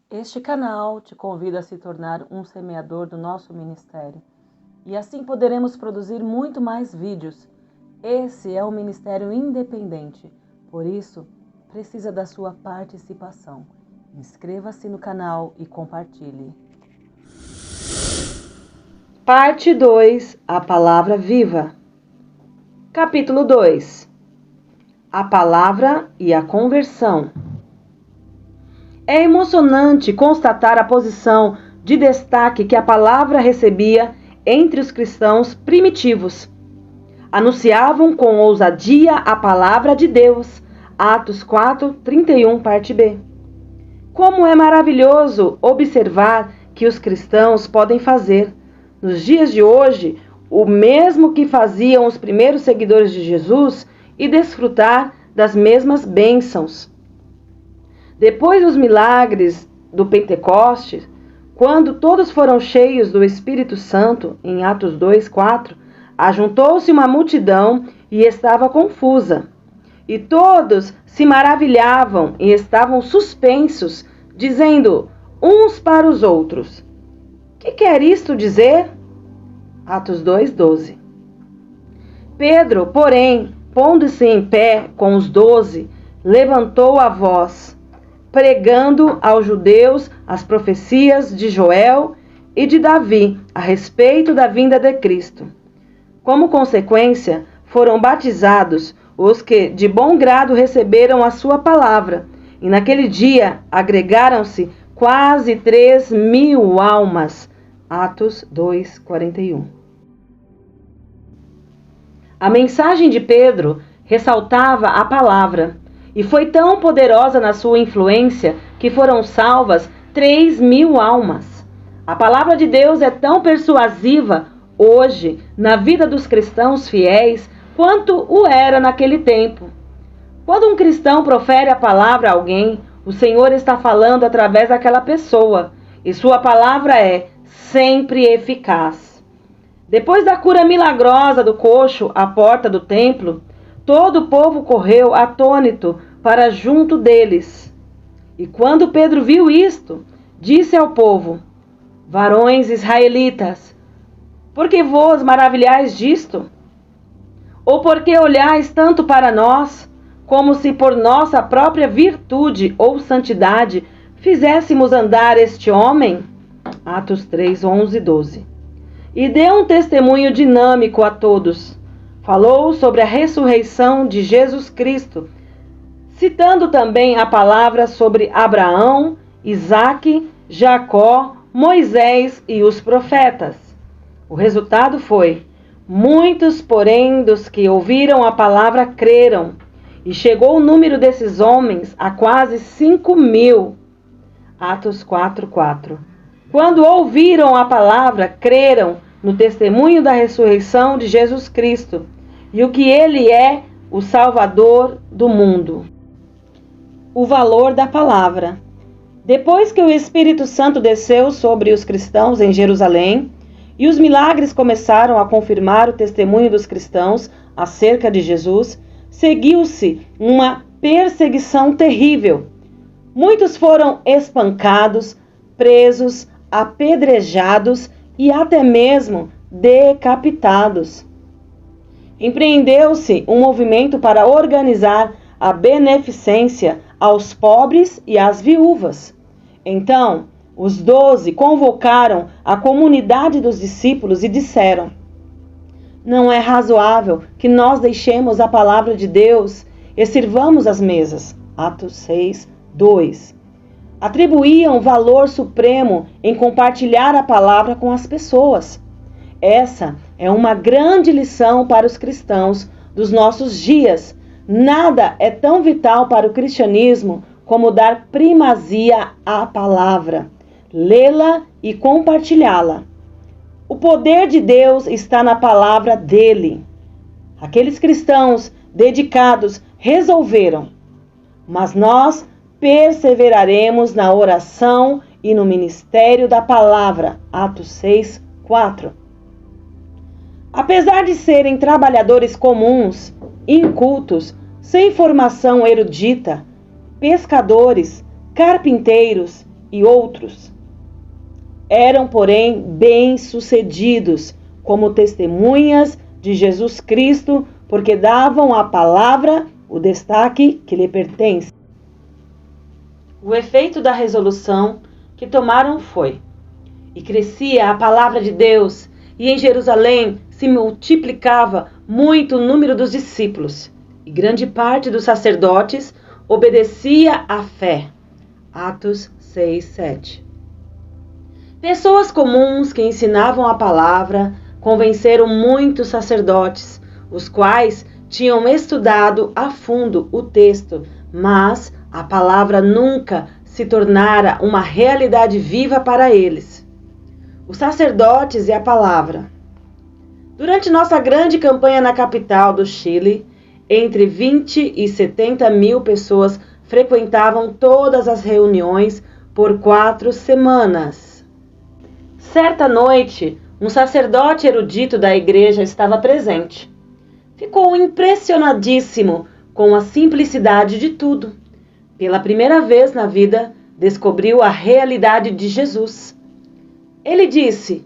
Este canal te convida a se tornar um semeador do nosso ministério e assim poderemos produzir muito mais vídeos. Esse é um ministério independente, por isso precisa da sua participação. Inscreva-se no canal e compartilhe. Parte 2: A Palavra Viva. Capítulo 2: A Palavra e a Conversão. É emocionante constatar a posição de destaque que a palavra recebia entre os cristãos primitivos. Anunciavam com ousadia a palavra de Deus. Atos 4:31, parte B. Como é maravilhoso observar que os cristãos podem fazer, nos dias de hoje, o mesmo que faziam os primeiros seguidores de Jesus e desfrutar das mesmas bênçãos. Depois dos milagres do Pentecostes, quando todos foram cheios do Espírito Santo, em Atos 2:4, ajuntou-se uma multidão e estava confusa. E todos se maravilhavam e estavam suspensos, dizendo uns para os outros: "Que quer isto dizer?" Atos 2:12. Pedro, porém, pondo-se em pé com os 12, levantou a voz, pregando aos judeus as profecias de Joel e de Davi a respeito da vinda de Cristo. Como consequência, foram batizados os que de bom grado receberam a sua palavra, e naquele dia agregaram-se quase 3.000 almas. Atos 2:41. A mensagem de Pedro ressaltava a palavra, e foi tão poderosa na sua influência que foram salvas 3.000 almas. A palavra de Deus é tão persuasiva hoje na vida dos cristãos fiéis quanto o era naquele tempo. Quando um cristão profere a palavra a alguém, o Senhor está falando através daquela pessoa, e sua palavra é sempre eficaz. Depois da cura milagrosa do coxo à porta do templo, todo o povo correu atônito para junto deles. E quando Pedro viu isto, disse ao povo: "Varões israelitas, por que vos maravilhais disto? Ou por que olhais tanto para nós, como se por nossa própria virtude ou santidade fizéssemos andar este homem?" Atos 3:11 e 12. E deu um testemunho dinâmico a todos. Falou sobre a ressurreição de Jesus Cristo, citando também a palavra sobre Abraão, Isaque, Jacó, Moisés e os profetas. O resultado foi: muitos, porém, dos que ouviram a palavra creram, e chegou o número desses homens a quase 5.000. Atos 4:4. Quando ouviram a palavra, creram no testemunho da ressurreição de Jesus Cristo e o que ele é, o Salvador do mundo. O valor da palavra. Depois que o Espírito Santo desceu sobre os cristãos em Jerusalém e os milagres começaram a confirmar o testemunho dos cristãos acerca de Jesus, seguiu-se uma perseguição terrível. Muitos foram espancados, presos, apedrejados e até mesmo decapitados. Empreendeu-se um movimento para organizar a beneficência aos pobres e às viúvas. Então, os 12 convocaram a comunidade dos discípulos e disseram: "Não é razoável que nós deixemos a palavra de Deus e sirvamos as mesas." Atos 6:2. Atribuíam valor supremo em compartilhar a palavra com as pessoas. Essa é uma grande lição para os cristãos dos nossos dias. Nada é tão vital para o cristianismo como dar primazia à palavra, lê-la e compartilhá-la. O poder de Deus está na palavra dele. Aqueles cristãos dedicados resolveram: "Mas nós perseveraremos na oração e no ministério da palavra." Atos 6:4. Apesar de serem trabalhadores comuns, incultos, sem formação erudita, pescadores, carpinteiros, e outros. Eram, porém, bem-sucedidos como testemunhas de Jesus Cristo, porque davam à palavra o destaque que lhe pertence. O efeito da resolução que tomaram foi: e crescia a palavra de Deus, e em Jerusalém se multiplicava muito o número dos discípulos, e grande parte dos sacerdotes obedecia à fé. Atos 6, 7. Pessoas comuns que ensinavam a palavra convenceram muitos sacerdotes, os quais tinham estudado a fundo o texto, mas a palavra nunca se tornara uma realidade viva para eles. Os sacerdotes e a palavra. Durante nossa grande campanha na capital do Chile, entre 20 e 70 mil pessoas frequentavam todas as reuniões por 4 semanas. Certa noite, um sacerdote erudito da igreja estava presente. Ficou impressionadíssimo com a simplicidade de tudo. Pela primeira vez na vida, descobriu a realidade de Jesus. Ele disse: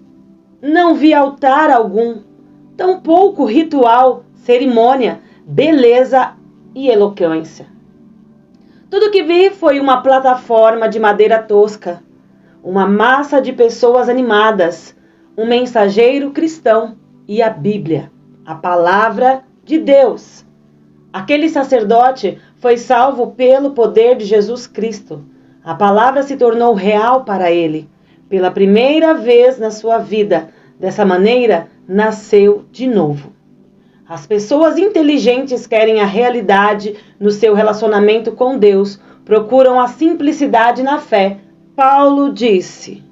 não vi altar algum, tampouco ritual, cerimônia, beleza e eloquência. Tudo que vi foi uma plataforma de madeira tosca, uma massa de pessoas animadas, um mensageiro cristão e a Bíblia, a palavra de Deus. Aquele sacerdote foi salvo pelo poder de Jesus Cristo. A palavra se tornou real para ele. Pela primeira vez na sua vida, dessa maneira, nasceu de novo. As pessoas inteligentes querem a realidade no seu relacionamento com Deus, procuram a simplicidade na fé. Paulo disse: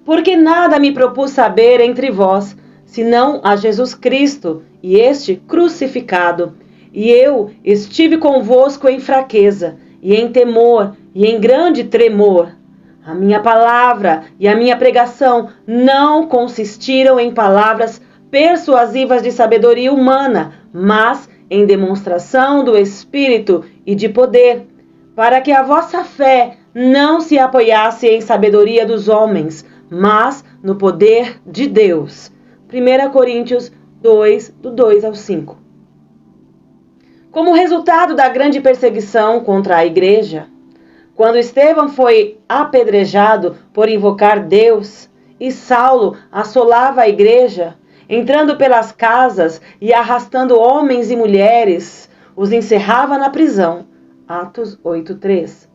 porque nada me propus saber entre vós, senão a Jesus Cristo e este crucificado. E eu estive convosco em fraqueza, e em temor, e em grande tremor. A minha palavra e a minha pregação não consistiram em palavras persuasivas de sabedoria humana, mas em demonstração do Espírito e de poder, para que a vossa fé não se apoiasse em sabedoria dos homens, mas no poder de Deus. 1 Coríntios 2, do 2 ao 5. Como resultado da grande perseguição contra a igreja, quando Estevão foi apedrejado por invocar Deus, e Saulo assolava a igreja, entrando pelas casas e arrastando homens e mulheres, os encerrava na prisão. Atos 8:3.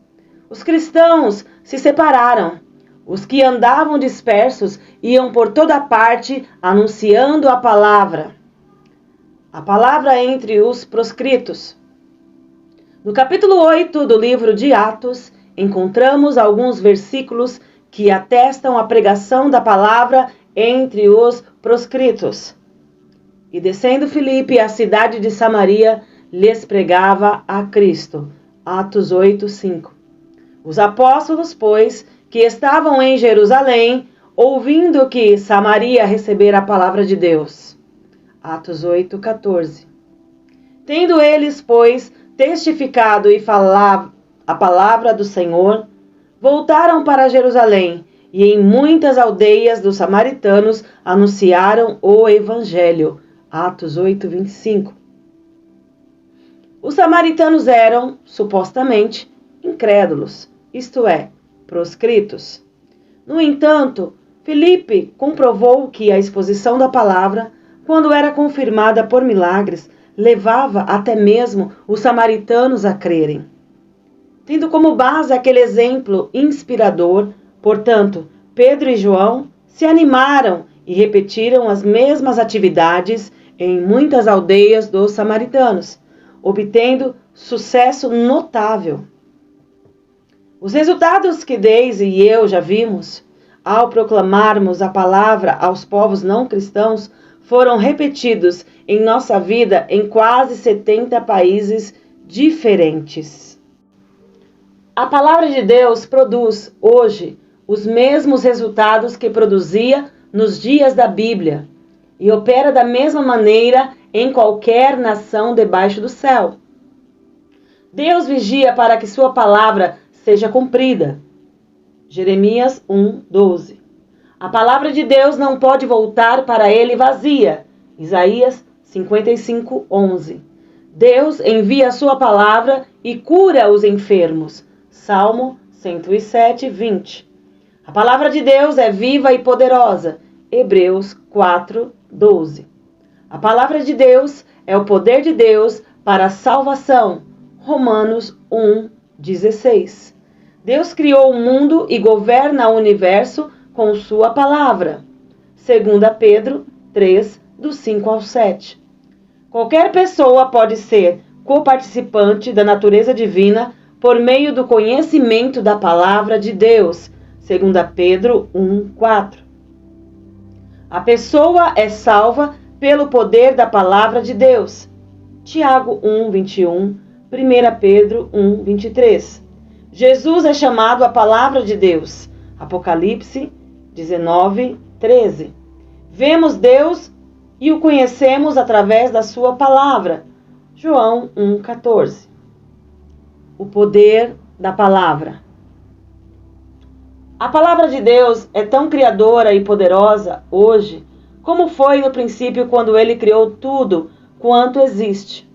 Os cristãos se separaram. Os que andavam dispersos iam por toda parte anunciando a palavra. A palavra entre os proscritos. No capítulo 8 do livro de Atos, encontramos alguns versículos que atestam a pregação da palavra entre os proscritos. E descendo Filipe à cidade de Samaria, lhes pregava a Cristo. Atos 8, 5. Os apóstolos, pois, que estavam em Jerusalém, ouvindo que Samaria recebera a palavra de Deus. Atos 8, 14. Tendo eles, pois, testificado e falado a palavra do Senhor, voltaram para Jerusalém, e em muitas aldeias dos samaritanos anunciaram o Evangelho. Atos 8, 25. Os samaritanos eram, supostamente, incrédulos, isto é, proscritos. No entanto, Filipe comprovou que a exposição da palavra, quando era confirmada por milagres, levava até mesmo os samaritanos a crerem. Tendo como base aquele exemplo inspirador, portanto, Pedro e João se animaram e repetiram as mesmas atividades em muitas aldeias dos samaritanos, obtendo sucesso notável. Os resultados que Deise e eu já vimos, ao proclamarmos a palavra aos povos não cristãos, foram repetidos em nossa vida em quase 70 países diferentes. A palavra de Deus produz, hoje, os mesmos resultados que produzia nos dias da Bíblia e opera da mesma maneira em qualquer nação debaixo do céu. Deus vigia para que sua palavra seja cumprida. Jeremias 1:12. A palavra de Deus não pode voltar para ele vazia. Isaías 55:11. Deus envia a sua palavra e cura os enfermos. Salmo 107:20. A palavra de Deus é viva e poderosa. Hebreus 4:12. A palavra de Deus é o poder de Deus para a salvação. Romanos 1:16. Deus criou o mundo e governa o universo com sua palavra. 2 Pedro 3, do 5 ao 7. Qualquer pessoa pode ser coparticipante da natureza divina por meio do conhecimento da palavra de Deus. 2 Pedro 1:4. A pessoa é salva pelo poder da palavra de Deus. Tiago 1:21, 1 Pedro 1:23. Jesus é chamado a palavra de Deus. Apocalipse 19:13. Vemos Deus e o conhecemos através da sua palavra. João 1:14. O poder da palavra. A palavra de Deus é tão criadora e poderosa hoje, como foi no princípio quando ele criou tudo quanto existe.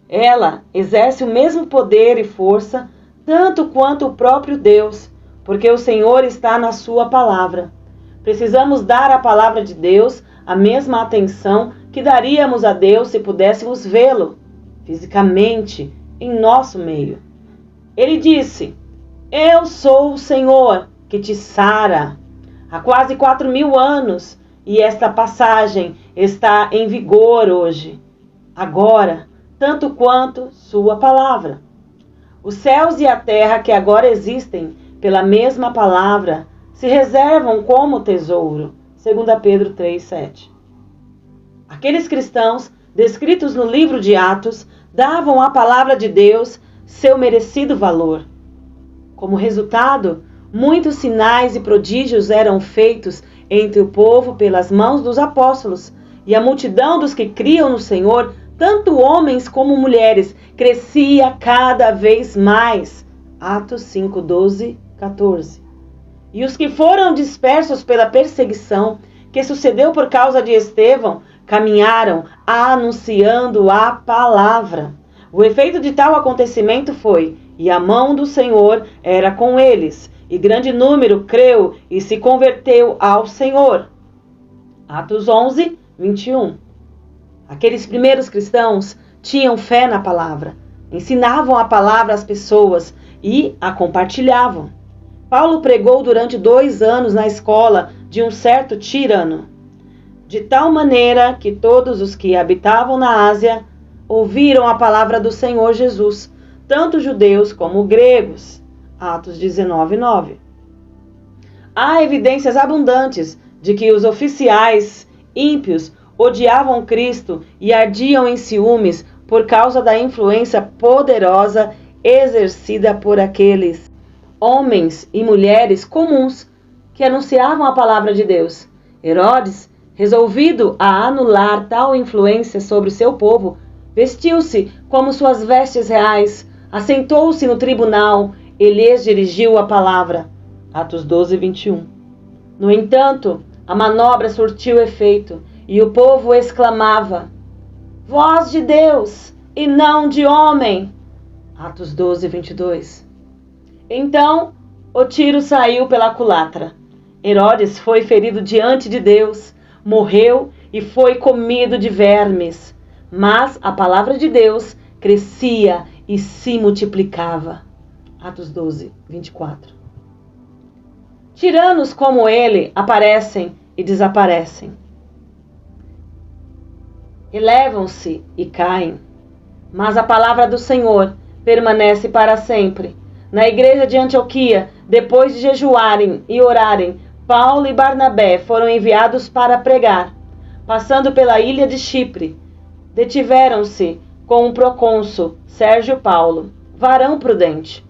Ela exerce o mesmo poder e força, tanto quanto o próprio Deus, porque o Senhor está na sua palavra. Precisamos dar à palavra de Deus a mesma atenção que daríamos a Deus se pudéssemos vê-lo fisicamente em nosso meio. Ele disse: Eu sou o Senhor que te sara. Há quase 4.000 anos, e esta passagem está em vigor hoje, agora, tanto quanto sua palavra. Os céus e a terra que agora existem pela mesma palavra se reservam como tesouro. 2 Pedro 3:7. Aqueles cristãos descritos no livro de Atos davam à palavra de Deus seu merecido valor. Como resultado, muitos sinais e prodígios eram feitos entre o povo pelas mãos dos apóstolos, e a multidão dos que criam no Senhor, tanto homens como mulheres, crescia cada vez mais. Atos 5:12, 14. E os que foram dispersos pela perseguição que sucedeu por causa de Estevão, caminharam anunciando a palavra. O efeito de tal acontecimento foi: e a mão do Senhor era com eles, e grande número creu e se converteu ao Senhor. Atos 11:21. Aqueles primeiros cristãos tinham fé na palavra, ensinavam a palavra às pessoas e a compartilhavam. Paulo pregou durante 2 anos na escola de um certo tirano, de tal maneira que todos os que habitavam na Ásia ouviram a palavra do Senhor Jesus, tanto judeus como gregos. Atos 19:9. Há evidências abundantes de que os oficiais ímpios odiavam Cristo e ardiam em ciúmes por causa da influência poderosa exercida por aqueles homens e mulheres comuns que anunciavam a palavra de Deus. Herodes, resolvido a anular tal influência sobre o seu povo, vestiu-se como suas vestes reais, assentou-se no tribunal e lhes dirigiu a palavra. Atos 12:21. No entanto, a manobra surtiu efeito, e o povo exclamava: Voz de Deus, e não de homem. Atos 12:22. Então, o tiro saiu pela culatra. Herodes foi ferido diante de Deus, morreu e foi comido de vermes. Mas a palavra de Deus crescia e se multiplicava. Atos 12:24. Tiranos como ele aparecem e desaparecem. Elevam-se e caem. Mas a palavra do Senhor permanece para sempre. Na igreja de Antioquia, depois de jejuarem e orarem, Paulo e Barnabé foram enviados para pregar. Passando pela ilha de Chipre, detiveram-se com o procônsul Sérgio Paulo, varão prudente.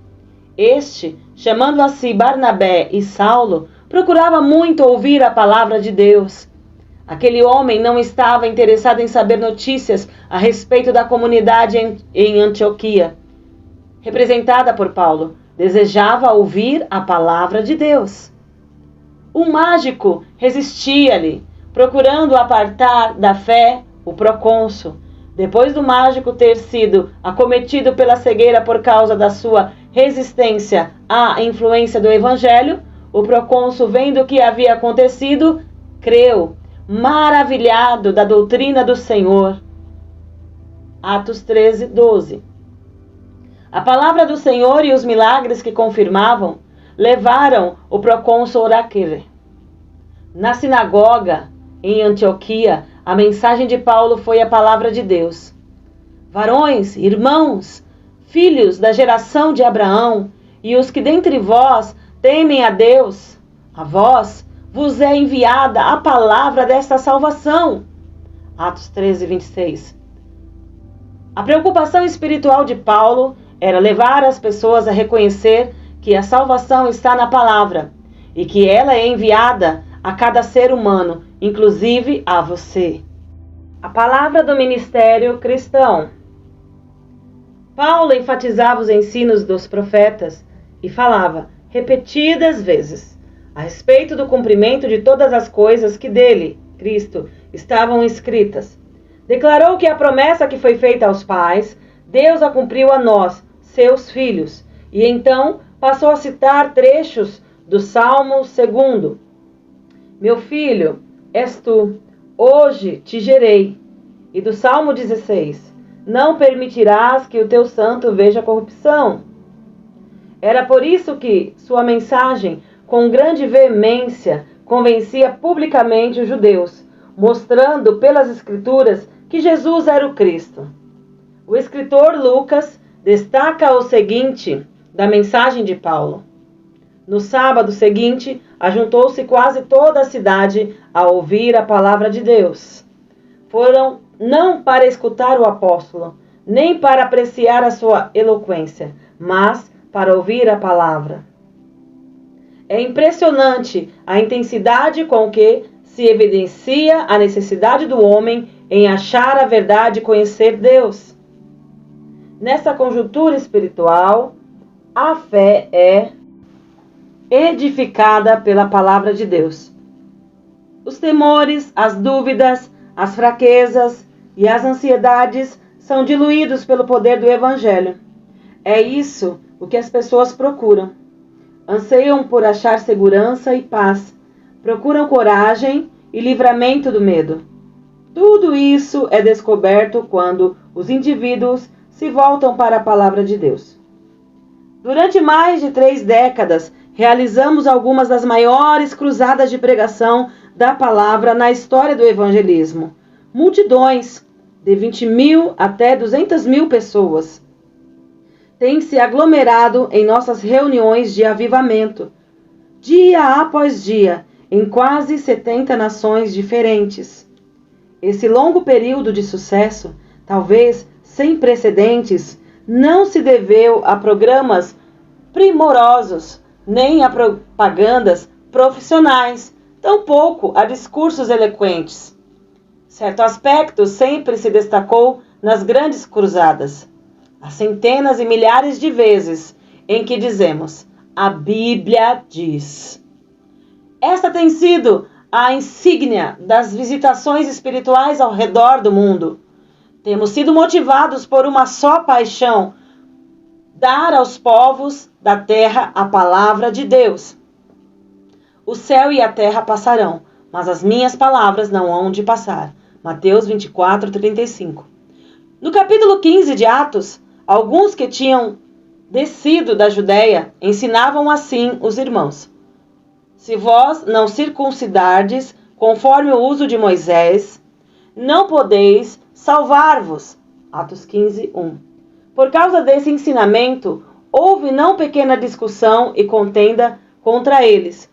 Este, chamando a si Barnabé e Saulo, procurava muito ouvir a palavra de Deus. Aquele homem não estava interessado em saber notícias a respeito da comunidade em Antioquia, representada por Paulo, desejava ouvir a palavra de Deus. O mágico resistia-lhe, procurando apartar da fé o procônsul. Depois do mágico ter sido acometido pela cegueira por causa da sua resistência à influência do evangelho, o procônsul, vendo o que havia acontecido, creu, maravilhado da doutrina do Senhor. Atos 13, 12. A palavra do Senhor e os milagres que confirmavam levaram o procônsul a crer. Na sinagoga, em Antioquia, a mensagem de Paulo foi a palavra de Deus. Varões, irmãos, filhos da geração de Abraão, e os que dentre vós temem a Deus, a vós vos é enviada a palavra desta salvação. Atos 13, 26. A preocupação espiritual de Paulo era levar as pessoas a reconhecer que a salvação está na palavra e que ela é enviada a cada ser humano, inclusive a você. A palavra do ministério cristão. Paulo enfatizava os ensinos dos profetas e falava repetidas vezes a respeito do cumprimento de todas as coisas que dele, Cristo, estavam escritas. Declarou que a promessa que foi feita aos pais, Deus a cumpriu a nós, seus filhos, e então passou a citar trechos do Salmo 2. Meu filho, és tu, hoje te gerei. E do Salmo 16, não permitirás que o teu santo veja corrupção. Era por isso que sua mensagem, com grande veemência, convencia publicamente os judeus, mostrando pelas Escrituras que Jesus era o Cristo. O escritor Lucas destaca o seguinte da mensagem de Paulo. No sábado seguinte, ajuntou-se quase toda a cidade a ouvir a palavra de Deus. Foram não para escutar o apóstolo, nem para apreciar a sua eloquência, mas para ouvir a palavra. É impressionante a intensidade com que se evidencia a necessidade do homem em achar a verdade e conhecer Deus. Nessa conjuntura espiritual, a fé é edificada pela palavra de Deus. Os temores, as dúvidas, as fraquezas e as ansiedades são diluídos pelo poder do Evangelho. É isso o que as pessoas procuram. Anseiam por achar segurança e paz. Procuram coragem e livramento do medo. Tudo isso é descoberto quando os indivíduos se voltam para a palavra de Deus. Durante mais de 3 décadas, realizamos algumas das maiores cruzadas de pregação da palavra na história do evangelismo. Multidões, de 20.000 até 200.000 pessoas, têm se aglomerado em nossas reuniões de avivamento, dia após dia, em quase 70 nações diferentes. Esse longo período de sucesso, talvez sem precedentes, não se deveu a programas primorosos, nem a propagandas profissionais, tampouco a discursos eloquentes. Certo aspecto sempre se destacou nas grandes cruzadas. Há centenas e milhares de vezes em que dizemos, a Bíblia diz. Esta tem sido a insígnia das visitações espirituais ao redor do mundo. Temos sido motivados por uma só paixão, dar aos povos da terra a palavra de Deus. O céu e a terra passarão, mas as minhas palavras não hão de passar. Mateus 24, 35. No capítulo 15 de Atos, alguns que tinham descido da Judéia ensinavam assim os irmãos. Se vós não circuncidardes conforme o uso de Moisés, não podeis salvar-vos. Atos 15, 1. Por causa desse ensinamento, houve não pequena discussão e contenda contra eles.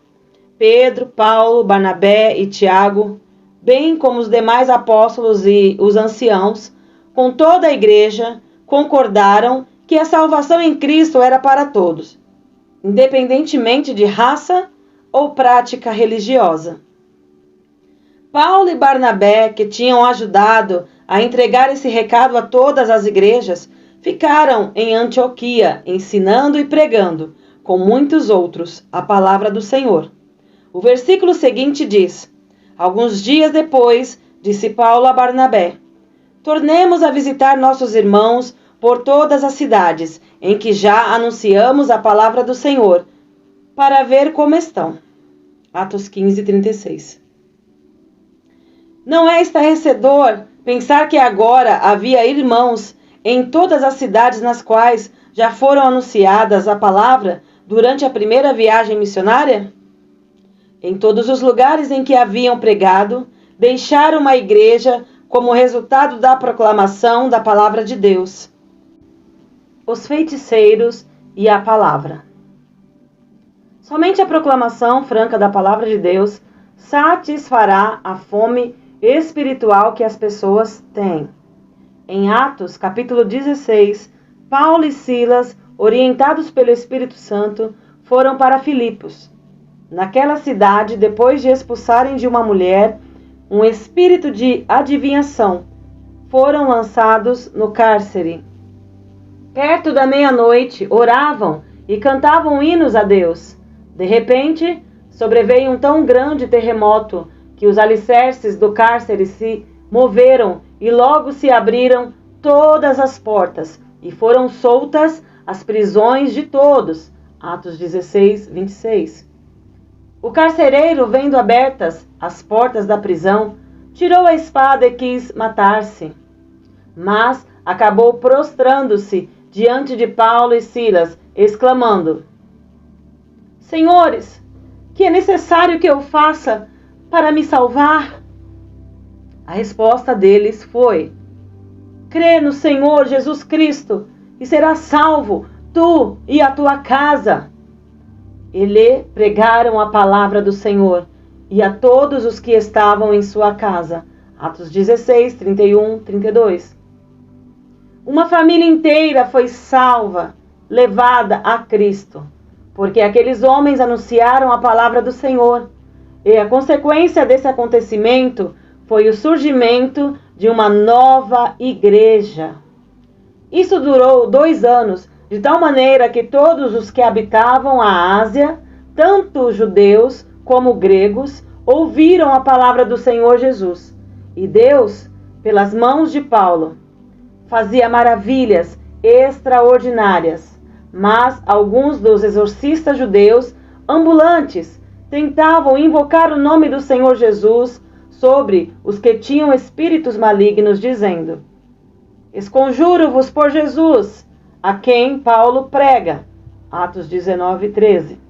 Pedro, Paulo, Barnabé e Tiago, bem como os demais apóstolos e os anciãos, com toda a igreja, concordaram que a salvação em Cristo era para todos, independentemente de raça ou prática religiosa. Paulo e Barnabé, que tinham ajudado a entregar esse recado a todas as igrejas, ficaram em Antioquia, ensinando e pregando, com muitos outros, a palavra do Senhor. O versículo seguinte diz: Alguns dias depois, disse Paulo a Barnabé: Tornemos a visitar nossos irmãos por todas as cidades em que já anunciamos a palavra do Senhor, para ver como estão. Atos 15, 36. Não é estarrecedor pensar que agora havia irmãos em todas as cidades nas quais já foram anunciadas a palavra durante a primeira viagem missionária? Em todos os lugares em que haviam pregado, deixaram uma igreja como resultado da proclamação da palavra de Deus. Os feiticeiros e a palavra. Somente a proclamação franca da palavra de Deus satisfará a fome espiritual que as pessoas têm. Em Atos, capítulo 16, Paulo e Silas, orientados pelo Espírito Santo, foram para Filipos. Naquela cidade, depois de expulsarem de uma mulher um espírito de adivinhação, foram lançados no cárcere. Perto da meia-noite, oravam e cantavam hinos a Deus. De repente, sobreveio um tão grande terremoto que os alicerces do cárcere se moveram e logo se abriram todas as portas e foram soltas as prisões de todos. Atos 16, 26. O carcereiro, vendo abertas as portas da prisão, tirou a espada e quis matar-se, mas acabou prostrando-se diante de Paulo e Silas, exclamando: Senhores, que é necessário que eu faça para me salvar? A resposta deles foi: crê no Senhor Jesus Cristo e serás salvo, tu e a tua casa. E lhe pregaram a palavra do Senhor e a todos os que estavam em sua casa. Atos 16, 31, 32. Uma família inteira foi salva, levada a Cristo, porque aqueles homens anunciaram a palavra do Senhor. E a consequência desse acontecimento foi o surgimento de uma nova igreja. Isso durou 2 anos, de tal maneira que todos os que habitavam a Ásia, tanto judeus como gregos, ouviram a palavra do Senhor Jesus. E Deus, pelas mãos de Paulo, fazia maravilhas extraordinárias. Mas alguns dos exorcistas judeus ambulantes tentavam invocar o nome do Senhor Jesus sobre os que tinham espíritos malignos, dizendo: Esconjuro-vos por Jesus, a quem Paulo prega. Atos 19, 13.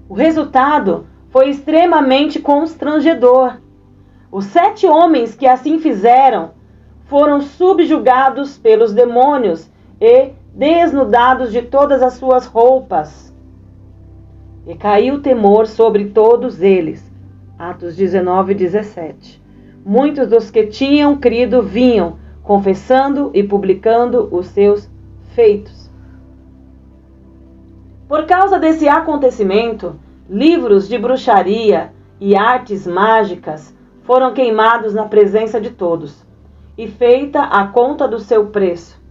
O resultado foi extremamente constrangedor. Os 7 homens que assim fizeram foram subjugados pelos demônios e desnudados de todas as suas roupas. E caiu temor sobre todos eles. Atos 19, 17. Muitos dos que tinham crido vinham, confessando e publicando os seus feitos. Por causa desse acontecimento, livros de bruxaria e artes mágicas foram queimados na presença de todos, e feita a conta do seu preço.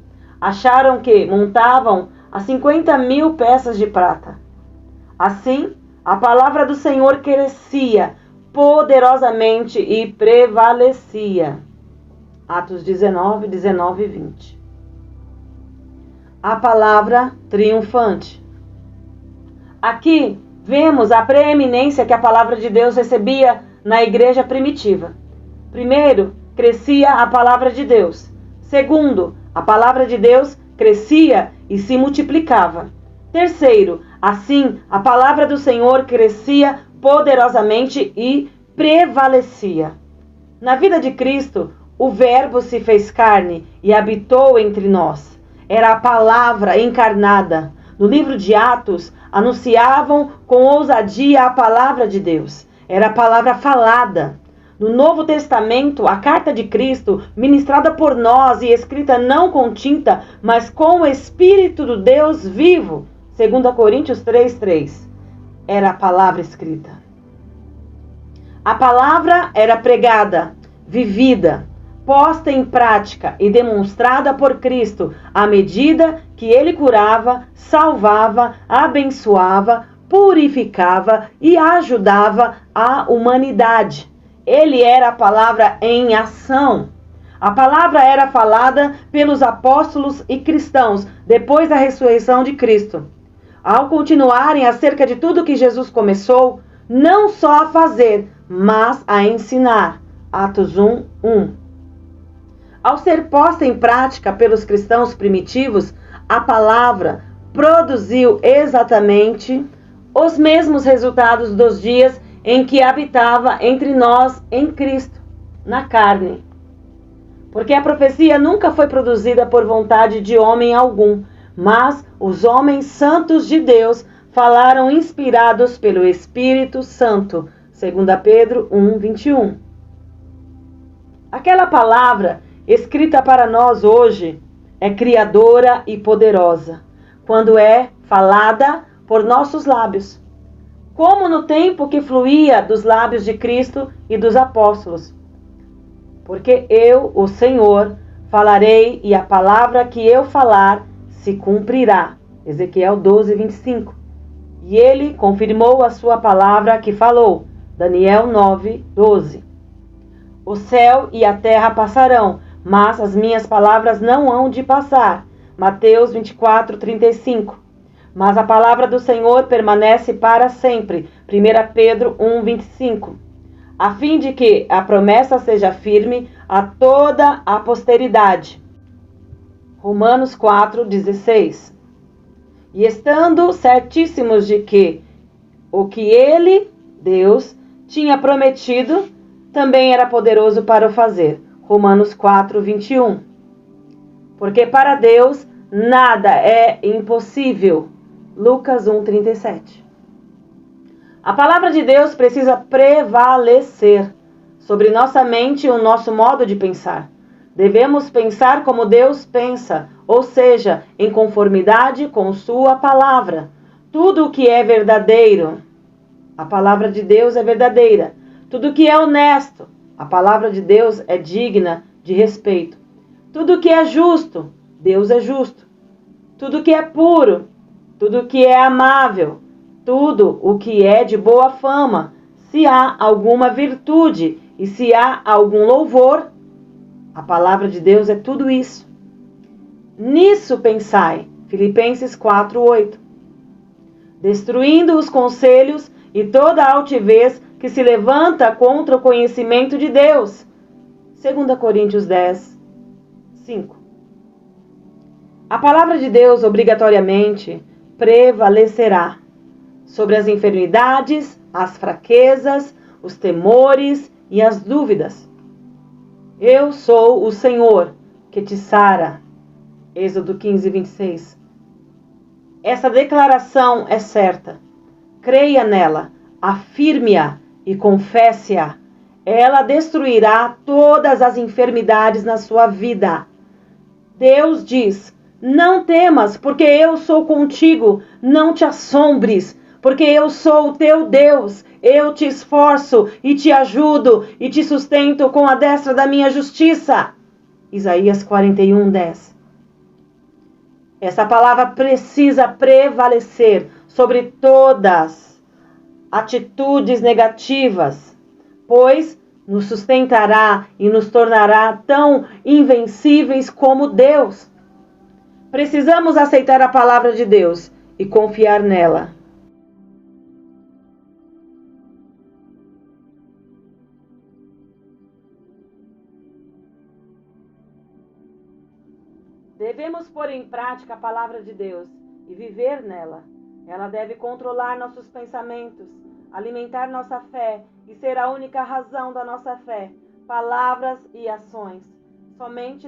Acharam que montavam a 50.000 peças de prata. Assim, a palavra do Senhor crescia poderosamente e prevalecia. Atos 19, 19 e 20. A palavra triunfante. Aqui vemos a preeminência que a palavra de Deus recebia na igreja primitiva. Primeiro, crescia a palavra de Deus. Segundo, a palavra de Deus crescia e se multiplicava. Terceiro, assim, a palavra do Senhor crescia poderosamente e prevalecia. Na vida de Cristo, o Verbo se fez carne e habitou entre nós. Era a palavra encarnada. No livro de Atos, anunciavam com ousadia a palavra de Deus. Era a palavra falada. No Novo Testamento, a carta de Cristo, ministrada por nós e escrita não com tinta, mas com o Espírito do Deus vivo, 2 Coríntios 3:3, era a palavra escrita. A palavra era pregada, vivida. posta em prática e demonstrada por Cristo à medida que ele curava, salvava, abençoava, purificava e ajudava a humanidade. Ele era a palavra em ação. A palavra era falada pelos apóstolos e cristãos depois da ressurreição de Cristo. Ao continuarem acerca de tudo que Jesus começou, não só a fazer, mas a ensinar. Atos 1:1. Ao ser posta em prática pelos cristãos primitivos, a palavra produziu exatamente os mesmos resultados dos dias em que habitava entre nós em Cristo, na carne. Porque a profecia nunca foi produzida por vontade de homem algum, mas os homens santos de Deus falaram inspirados pelo Espírito Santo. 2 Pedro 1:21. Aquela palavra escrita para nós hoje é criadora e poderosa, quando é falada por nossos lábios, como no tempo que fluía dos lábios de Cristo e dos apóstolos. Porque eu, o Senhor, falarei e a palavra que eu falar se cumprirá. Ezequiel 12:25. E ele confirmou a sua palavra que falou. Daniel 9:12. O céu e a terra passarão, mas as minhas palavras não hão de passar. Mateus 24:35. Mas a palavra do Senhor permanece para sempre. 1 Pedro 1:25. A fim de que a promessa seja firme a toda a posteridade. Romanos 4:16. E estando certíssimos de que o que ele, Deus, tinha prometido, também era poderoso para o fazer. Romanos 4:21. Porque para Deus nada é impossível. Lucas 1:37. A palavra de Deus precisa prevalecer sobre nossa mente e o nosso modo de pensar. Devemos pensar como Deus pensa, ou seja, em conformidade com sua palavra. Tudo o que é verdadeiro, a palavra de Deus é verdadeira. Tudo o que é honesto, a palavra de Deus é digna de respeito. Tudo o que é justo, Deus é justo. Tudo o que é puro, tudo o que é amável, tudo o que é de boa fama, se há alguma virtude e se há algum louvor, a palavra de Deus é tudo isso. Nisso pensai, Filipenses 4:8. Destruindo os conselhos e toda a altivez que se levanta contra o conhecimento de Deus. 2 Coríntios 10:5. A palavra de Deus obrigatoriamente prevalecerá sobre as enfermidades, as fraquezas, os temores e as dúvidas. Eu sou o Senhor que te sara. Êxodo 15:26. Essa declaração é certa. Creia nela, afirme-a e confesse-a. Ela destruirá todas as enfermidades na sua vida. Deus diz: não temas, porque eu sou contigo. Não te assombres, porque eu sou o teu Deus. Eu te esforço e te ajudo e te sustento com a destra da minha justiça. Isaías 41:10. Essa palavra precisa prevalecer sobre todas atitudes negativas, pois nos sustentará e nos tornará tão invencíveis como Deus. Precisamos aceitar a palavra de Deus e confiar nela. Devemos pôr em prática a palavra de Deus e viver nela. Ela deve controlar nossos pensamentos, alimentar nossa fé e ser a única razão da nossa fé, palavras e ações. Somente